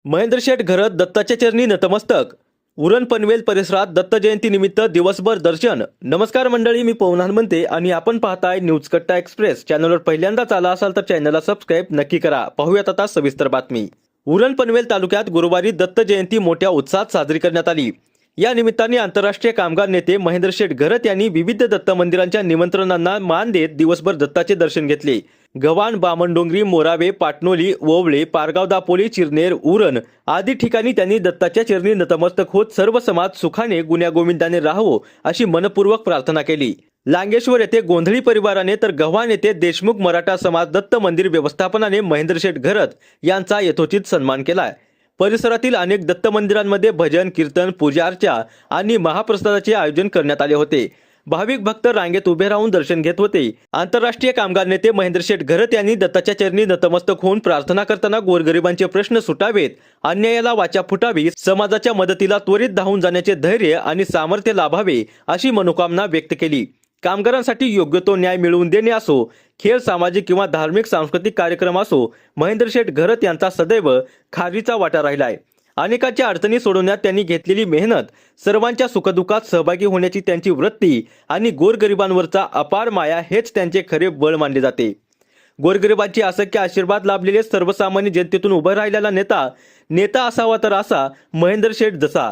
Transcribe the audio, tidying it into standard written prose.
महेंद्र शेठ घरत दत्ताच्या चरणी नतमस्तक. उरण पनवेल परिसरात दत्त जयंती निमित्त दिवसभर दर्शन. नमस्कार मंडळी, मी पवनान म्हणते आणि आपण पाहताय न्यूज कट्टा एक्सप्रेस. चॅनलवर पहिल्यांदाच आला असाल तर चॅनलला सबस्क्राईब नक्की करा. पाहूयात आता सविस्तर बातमी. उरण पनवेल तालुक्यात गुरुवारी दत्त जयंती मोठ्या उत्साहात साजरी करण्यात आली. या निमित्ताने आंतरराष्ट्रीय कामगार नेते महेंद्र शेठ घरत यांनी विविध दत्त मंदिरांच्या निमंत्रणांना मान देत दिवसभर दत्ताचे दर्शन घेतले. गव्हाण, बामणडोंगरी, मोरावे, पाटणोली, ओवळे, पारगाव दापोली, चिरनेर, उरण आदी ठिकाणी त्यांनी दत्ताच्या चरणी नतमस्तक होत सर्व समाज सुखाने गुण्यागोविंदाने राहावो अशी मनपूर्वक प्रार्थना केली. लांगेश्वर येथे गोंधळी परिवाराने तर गव्हाण येथे देशमुख मराठा समाज दत्त मंदिर व्यवस्थापनाने महेंद्र शेठ घरत यांचा यथोचित सन्मान केलाय. परिसरातील अनेक दत्त मंदिरांमध्ये भजन, कीर्तन, पूजा अर्चा आणि महाप्रसादाचे आयोजन करण्यात आले होते. भाविक भक्त रांगेत उभे राहून दर्शन घेत होते. आंतरराष्ट्रीय कामगार नेते महेंद्र शेठ घरत यांनी दत्ताच्या चरणी नतमस्तक होऊन प्रार्थना करताना गोरगरिबांचे प्रश्न सुटावेत, अन्यायाला वाचा फुटावी, समाजाच्या मदतीला त्वरित धावून जाण्याचे धैर्य आणि सामर्थ्य लाभावे अशी मनोकामना व्यक्त केली. कामगारांसाठी योग्य तो न्याय मिळवून देणे असो, खेळ, सामाजिक किंवा धार्मिक सांस्कृतिक कार्यक्रम असो, महेंद्र शेठ घरत यांचा सदैव खारीचा वाटा राहिलाय. अनेकांच्या अडचणी सोडवण्यात त्यांनी घेतलेली मेहनत, सर्वांच्या सुखदुःखात सहभागी होण्याची त्यांची वृत्ती आणि गोरगरिबांवरचा अपार माया हेच त्यांचे खरे बळ मानले जाते. गोरगरिबांचे असंख्य आशीर्वाद लाभलेले सर्वसामान्य जनतेतून उभा राहिलेला नेता असावा तर असा महेंद्र शेठ जसा.